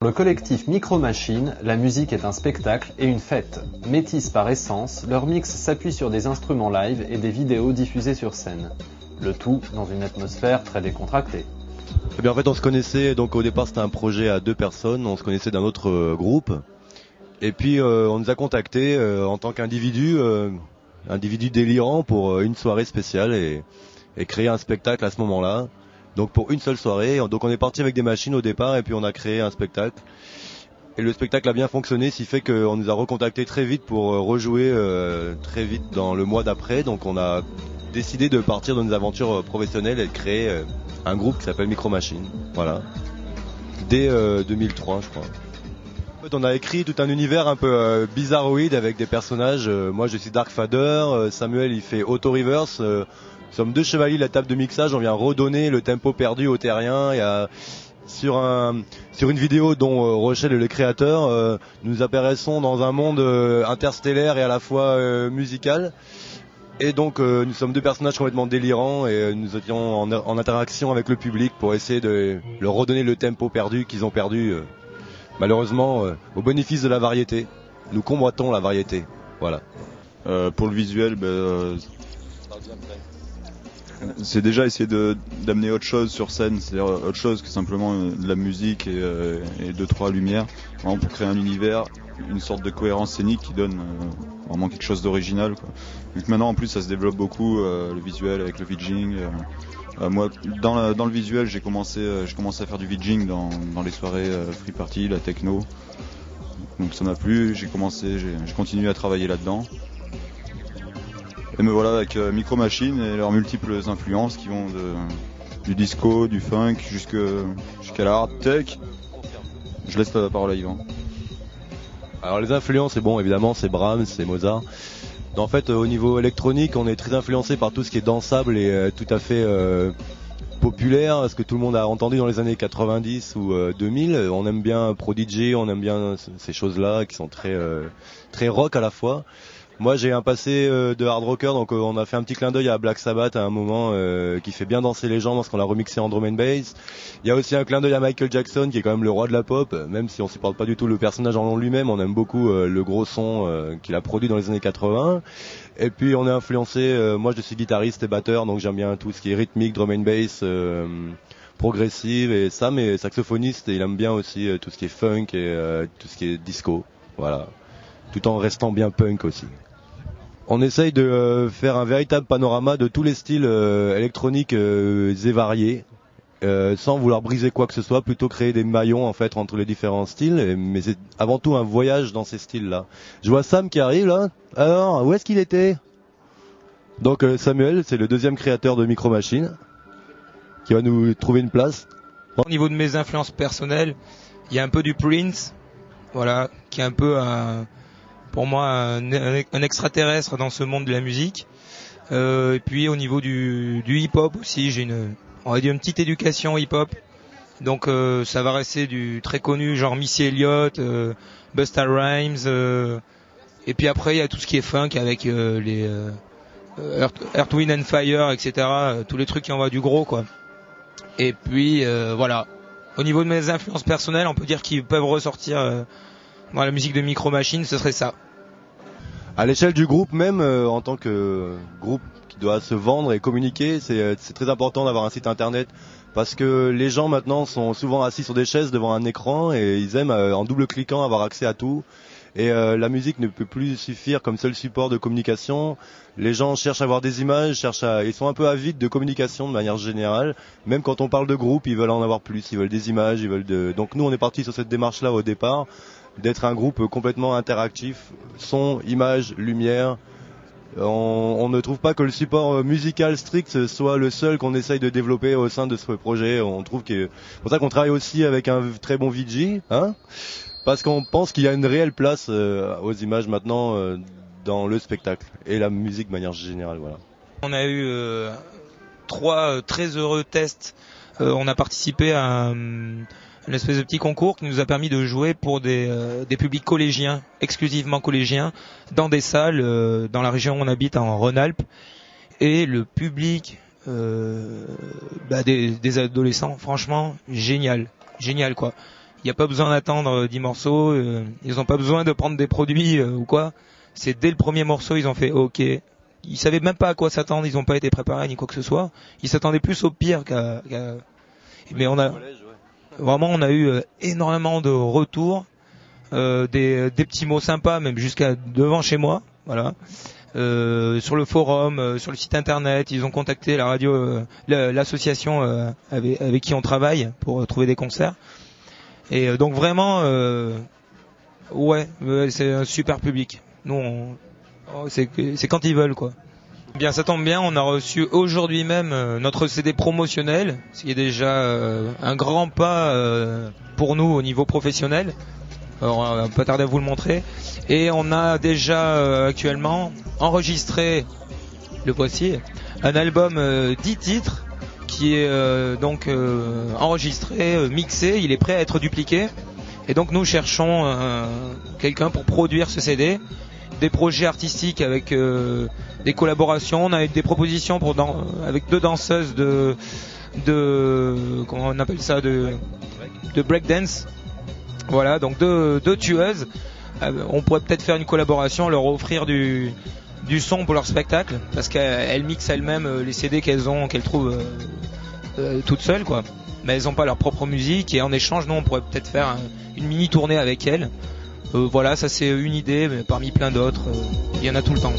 Pour le collectif Micro Machine, la musique est un spectacle et une fête. Métis par essence, leur mix s'appuie sur des instruments live et des vidéos diffusées sur scène. Le tout dans une atmosphère très décontractée. Eh bien, en fait, on se connaissait, donc au départ c'était un projet à 2 personnes, on se connaissait d'un autre groupe. Et puis on nous a contactés en tant qu'individu, individu délirant pour une soirée spéciale et créer un spectacle à ce moment-là. Donc pour une seule soirée, donc on est parti avec des machines au départ et puis on a créé un spectacle. Et le spectacle a bien fonctionné, ce qui fait qu'on nous a recontactés très vite pour rejouer très vite dans le mois d'après. Donc on a décidé de partir dans nos aventures professionnelles et de créer un groupe qui s'appelle Micro Machine. Voilà. Dès 2003 je crois. En fait, on a écrit tout un univers un peu bizarroïde avec des personnages. Moi je suis Dark Fader, Samuel il fait Auto Reverse. Nous sommes 2 chevaliers de la table de mixage, on vient redonner le tempo perdu aux terriens. Il y a, sur une vidéo dont Rochelle est le créateur, nous apparaissons dans un monde interstellaire et à la fois musical. Et donc nous sommes 2 personnages complètement délirants et nous étions en interaction avec le public pour essayer de leur redonner le tempo perdu qu'ils ont perdu malheureusement au bénéfice de la variété. Nous combattons la variété. Voilà. Pour le visuel, c'est déjà essayer d'amener autre chose sur scène, c'est-à-dire autre chose que simplement de la musique et 2-3 lumières, vraiment pour créer un univers, une sorte de cohérence scénique qui donne vraiment quelque chose d'original, quoi. Donc maintenant en plus ça se développe beaucoup, le visuel avec le VJing. Moi dans le visuel j'ai commencé à faire du VJing dans les soirées free party, la techno. Donc ça m'a plu, j'ai continué à travailler là-dedans. Et me voilà avec Micro Machine et leurs multiples influences qui vont du disco, du funk jusqu'à la hard tech. Je laisse la parole à Yvan. Alors les influences, c'est bon, évidemment, c'est Brahms, c'est Mozart. En fait, au niveau électronique, on est très influencé par tout ce qui est dansable et tout à fait populaire, ce que tout le monde a entendu dans les années 90 ou 2000. On aime bien Prodigy, on aime bien ces choses-là qui sont très rock à la fois. Moi j'ai un passé de hard rocker, donc on a fait un petit clin d'œil à Black Sabbath à un moment qui fait bien danser les gens parce qu'on l'a remixé en drum and bass. Il y a aussi un clin d'œil à Michael Jackson qui est quand même le roi de la pop, même si on supporte pas du tout le personnage en lui-même, on aime beaucoup le gros son qu'il a produit dans les années 80. Et puis on est influencé, moi je suis guitariste et batteur, donc j'aime bien tout ce qui est rythmique, drum and bass, progressive et ça, mais saxophoniste, et il aime bien aussi tout ce qui est funk et tout ce qui est disco, voilà, tout en restant bien punk aussi. On essaye de faire un véritable panorama de tous les styles électroniques et variés, sans vouloir briser quoi que ce soit, plutôt créer des maillons en fait entre les différents styles, mais c'est avant tout un voyage dans ces styles-là. Je vois Sam qui arrive là. Alors, où est-ce qu'il était? Donc Samuel, c'est le 2e créateur de Micro Machine, qui va nous trouver une place. Au niveau de mes influences personnelles, il y a un peu du Prince, voilà, qui est un peu pour moi un extraterrestre dans ce monde de la musique. Et puis au niveau du hip-hop aussi, j'ai on va dire une petite éducation hip-hop. Donc ça va rester du très connu genre Missy Elliott, Busta Rhymes. Et puis après il y a tout ce qui est funk avec les Earth, Wind and Fire, etc. Tous les trucs qui envoient du gros quoi. Et puis voilà. Au niveau de mes influences personnelles, on peut dire qu'ils peuvent ressortir dans la musique de Micro Machine, ce serait ça. À l'échelle du groupe même, en tant que groupe qui doit se vendre et communiquer, c'est très important d'avoir un site internet parce que les gens maintenant sont souvent assis sur des chaises devant un écran et ils aiment en double-cliquant avoir accès à tout. Et la musique ne peut plus suffire comme seul support de communication. Les gens cherchent à voir des images, ils sont un peu avides de communication de manière générale. Même quand on parle de groupe, ils veulent en avoir plus, ils veulent des images, Donc nous on est parti sur cette démarche-là au départ, d'être un groupe complètement interactif, son, image, lumière. On ne trouve pas que le support musical strict soit le seul qu'on essaye de développer au sein de ce projet. On trouve que c'est pour ça qu'on travaille aussi avec un très bon VJ, parce qu'on pense qu'il y a une réelle place aux images maintenant dans le spectacle et la musique de manière générale. Voilà. On a eu 3 très heureux tests. On a participé à une espèce de petit concours qui nous a permis de jouer pour des publics collégiens, exclusivement collégiens, dans des salles dans la région où on habite en Rhône-Alpes. Et le public des adolescents, franchement, génial quoi. Il n'y a pas besoin d'attendre 10 morceaux, ils n'ont pas besoin de prendre des produits ou quoi. C'est dès le premier morceau, ils ont fait OK. Ils savaient même pas à quoi s'attendre, ils n'ont pas été préparés ni quoi que ce soit. Ils s'attendaient plus au pire qu'à... Mais on a eu énormément de retours, des petits mots sympas, même jusqu'à devant chez moi, voilà. Sur le forum, sur le site internet, ils ont contacté la radio, l'association avec qui on travaille pour trouver des concerts. Et donc vraiment, c'est un super public. Nous, c'est quand ils veulent, quoi. Bien, ça tombe bien, on a reçu aujourd'hui même notre CD promotionnel, ce qui est déjà un grand pas pour nous au niveau professionnel. Alors, on va pas tarder à vous le montrer. Et on a déjà actuellement enregistré, le voici, un album 10 titres qui est enregistré, mixé, il est prêt à être dupliqué. Et donc nous cherchons quelqu'un pour produire ce CD, des projets artistiques avec des collaborations. On a eu des propositions avec 2 danseuses de comment on appelle ça, de breakdance. Voilà, donc deux tueuses. On pourrait peut-être faire une collaboration, leur offrir du son pour leur spectacle, parce qu'elles mixent elles-mêmes les CD qu'elles trouvent toutes seules, quoi. Mais elles n'ont pas leur propre musique, et en échange, nous, on pourrait peut-être faire une mini tournée avec elles. Voilà, ça c'est une idée, mais parmi plein d'autres, il y en a tout le temps.